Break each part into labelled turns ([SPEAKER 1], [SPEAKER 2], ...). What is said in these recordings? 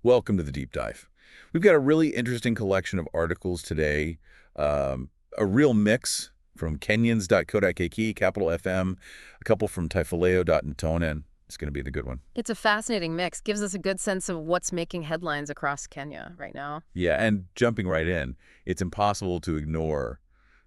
[SPEAKER 1] Welcome to the deep dive. We've got a really interesting collection of articles today, a real mix from Kenyans.co.kk, Capital FM, a couple from Taifaleo.ntonen. It's going to be the good one.
[SPEAKER 2] It's a fascinating mix. Gives us a good sense of what's making headlines across Kenya right now.
[SPEAKER 1] Yeah, and jumping right in, it's impossible to ignore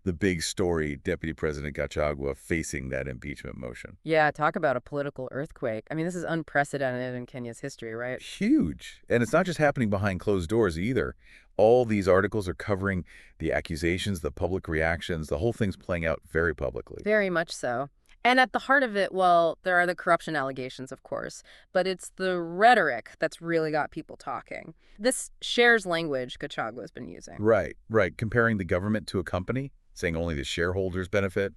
[SPEAKER 1] the big story, Deputy President Gachagua facing that impeachment motion.
[SPEAKER 2] Yeah, talk about a political earthquake. I mean, this is unprecedented in Kenya's history, right?
[SPEAKER 1] Huge. And it's not just happening behind closed doors either. All these articles are covering the accusations, the public reactions, the whole thing's playing out very publicly.
[SPEAKER 2] Very much so. And at the heart of it, well, there are the corruption allegations, of course, but it's the rhetoric that's really got people talking. This shares language Gachagua's been using.
[SPEAKER 1] Right, right. Comparing the government to a company, saying only the shareholders benefit,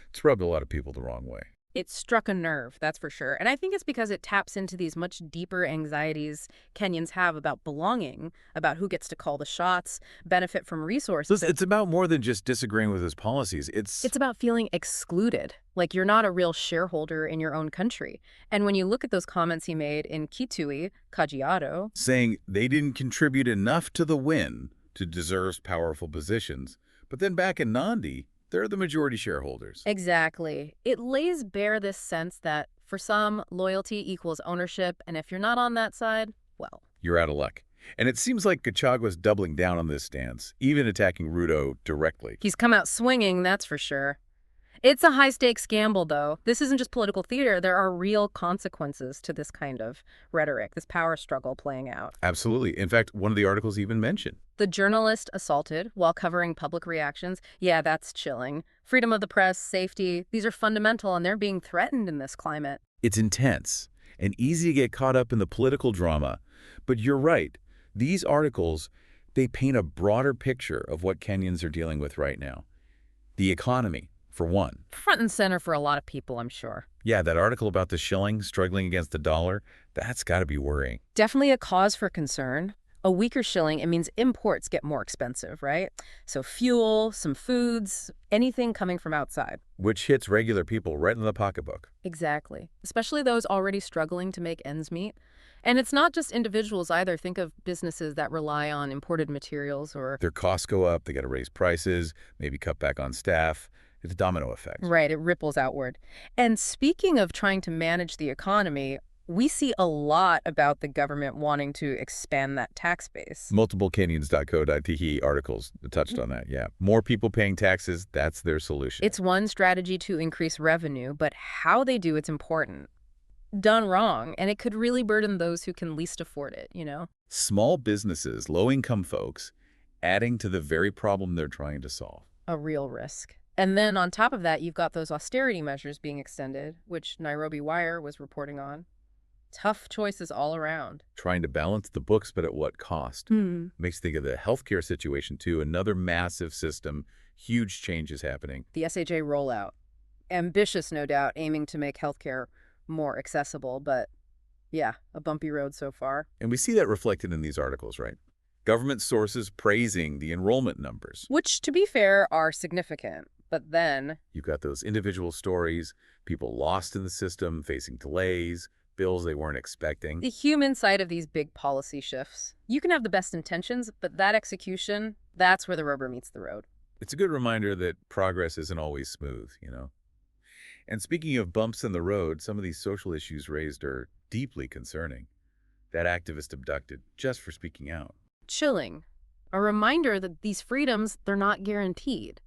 [SPEAKER 1] it's rubbed a lot of people the wrong way.
[SPEAKER 2] It struck a nerve, that's for sure. And I think it's because it taps into these much deeper anxieties Kenyans have about belonging, about who gets to call the shots, benefit from resources.
[SPEAKER 1] Listen, it's about more than just disagreeing with his policies.
[SPEAKER 2] It's about feeling excluded, like you're not a real shareholder in your own country. And when you look at those comments he made in Kitui, Kajiado,
[SPEAKER 1] saying they didn't contribute enough to the win to deserve powerful positions. But then back in Nandi, they're the majority shareholders.
[SPEAKER 2] exactly. It lays bare this sense that for some, loyalty equals ownership, and if you're not on that side, well.
[SPEAKER 1] You're out of luck. And it seems like Gachagua's doubling down on this stance, even attacking Ruto directly.
[SPEAKER 2] He's come out swinging, that's for sure. It's a high-stakes gamble, though. This isn't just political theater. There are real consequences to this kind of rhetoric, this power struggle playing out.
[SPEAKER 1] Absolutely. In fact, one of the articles even mentioned.
[SPEAKER 2] The journalist assaulted while covering public reactions. Yeah, that's chilling. Freedom of the press, safety, these are fundamental, and they're being threatened in this climate.
[SPEAKER 1] It's intense and easy to get caught up in the political drama. But you're right. These articles, they paint a broader picture of what Kenyans are dealing with right now. The economy, for one.
[SPEAKER 2] Front and center for a lot of people, I'm sure.
[SPEAKER 1] Yeah, that article about the shilling struggling against the dollar, that's got to be worrying.
[SPEAKER 2] Definitely a cause for concern. A weaker shilling, it means imports get more expensive, right? So fuel, some foods, anything coming from outside.
[SPEAKER 1] Which hits regular people right in the pocketbook.
[SPEAKER 2] Exactly. Especially those already struggling to make ends meet. And it's not just individuals either. Think of businesses that rely on imported materials or...
[SPEAKER 1] Their costs go up, they got to raise prices, maybe cut back on staff. It's a domino effect.
[SPEAKER 2] Right, it ripples outward. And speaking of trying to manage the economy, we see a lot about the government wanting to expand that tax base.
[SPEAKER 1] Multiple Kenyans.co.ke articles touched on that, yeah. More people paying taxes, that's their solution.
[SPEAKER 2] It's one strategy to increase revenue, but how they do it's important. Done wrong, and it could really burden those who can least afford it, you know?
[SPEAKER 1] Small businesses, low-income folks, adding to the very problem they're trying to solve.
[SPEAKER 2] A real risk. And then on top of that, you've got those austerity measures being extended, which Nairobi Wire was reporting on. Tough choices all around.
[SPEAKER 1] Trying to balance the books, but at what cost? Makes you think of the healthcare situation, too. Another massive system, huge changes happening.
[SPEAKER 2] The SHA rollout. Ambitious, no doubt, aiming to make healthcare more accessible, but yeah, a bumpy road so far.
[SPEAKER 1] And we see that reflected in these articles, right? Government sources praising the enrollment numbers.
[SPEAKER 2] Which, to be fair, are significant. But then...
[SPEAKER 1] You've got those individual stories, people lost in the system, facing delays, bills they weren't expecting.
[SPEAKER 2] the human side of these big policy shifts. You can have the best intentions, but that execution, that's where the rubber meets the road.
[SPEAKER 1] It's a good reminder that progress isn't always smooth, you know? And speaking of bumps in the road, some of these social issues raised are deeply concerning. That activist abducted just for speaking out.
[SPEAKER 2] Chilling. A reminder that these freedoms, they're not guaranteed.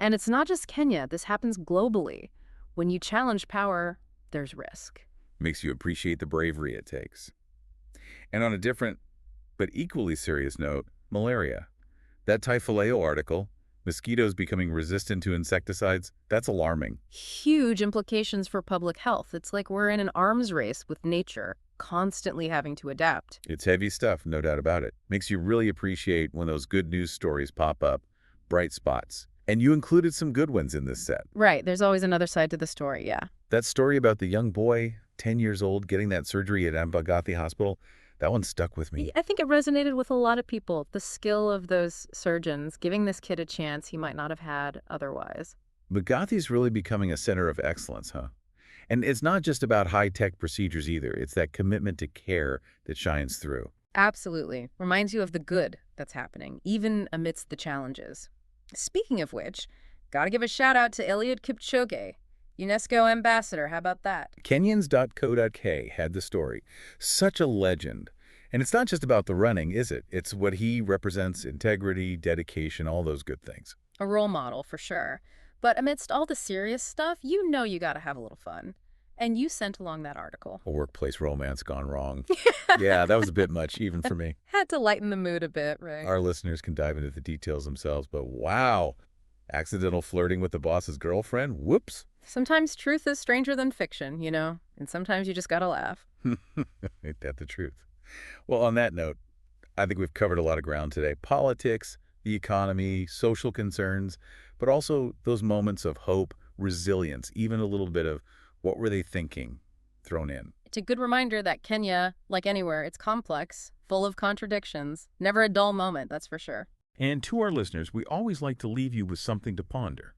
[SPEAKER 2] And it's not just Kenya. This happens globally. When you challenge power, there's risk.
[SPEAKER 1] Makes you appreciate the bravery it takes. And on a different, but equally serious note, malaria. That Taifaleo article, mosquitoes becoming resistant to insecticides, that's alarming.
[SPEAKER 2] Huge implications for public health. It's like we're in an arms race with nature, constantly having to adapt.
[SPEAKER 1] It's heavy stuff, no doubt about it. Makes you really appreciate when those good news stories pop up, bright spots. And you included some good ones in this set.
[SPEAKER 2] Right, there's always another side to the story, yeah.
[SPEAKER 1] That story about the young boy, 10 years old, getting that surgery at Rigathi Hospital, that one stuck with me.
[SPEAKER 2] I think it resonated with a lot of people. The skill of those surgeons, giving this kid a chance he might not have had otherwise.
[SPEAKER 1] Rigathi's really becoming a center of excellence, huh? And it's not just about high-tech procedures either. It's that commitment to care that shines through.
[SPEAKER 2] Absolutely. Reminds you of the good that's happening, even amidst the challenges. Speaking of which, gotta give a shout out to Eliud Kipchoge, UNESCO ambassador. How about that?
[SPEAKER 1] Kenyans.co.k had the story. Such a legend. And it's not just about the running, is it? It's what he represents, integrity, dedication, all those good things.
[SPEAKER 2] A role model for sure. But amidst all the serious stuff, you know you gotta have a little fun. And you sent along that article.
[SPEAKER 1] A workplace romance gone wrong. Yeah, that was a bit much, even for me.
[SPEAKER 2] Had to lighten the mood a bit, right?
[SPEAKER 1] Our listeners can dive into the details themselves, but wow, accidental flirting with the boss's girlfriend? Whoops.
[SPEAKER 2] Sometimes truth is stranger than fiction, you know? And sometimes you just gotta laugh.
[SPEAKER 1] Ain't that the truth? Well, on that note, I think we've covered a lot of ground today. Politics, the economy, social concerns, but also those moments of hope, resilience, even a little bit of what were they thinking thrown in.
[SPEAKER 2] It's a good reminder that Kenya, like anywhere, it's complex, full of contradictions. Never a dull moment, that's for sure.
[SPEAKER 1] And to our listeners, we always like to leave you with something to ponder.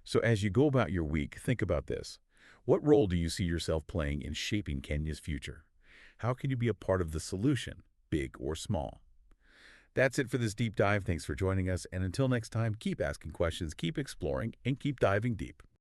[SPEAKER 1] So as you go about your week, think about this. What role do you see yourself playing in shaping Kenya's future? How can you be a part of the solution, big or small? That's it for this deep dive. Thanks for joining us. And until next time, keep asking questions, keep exploring, and keep diving deep.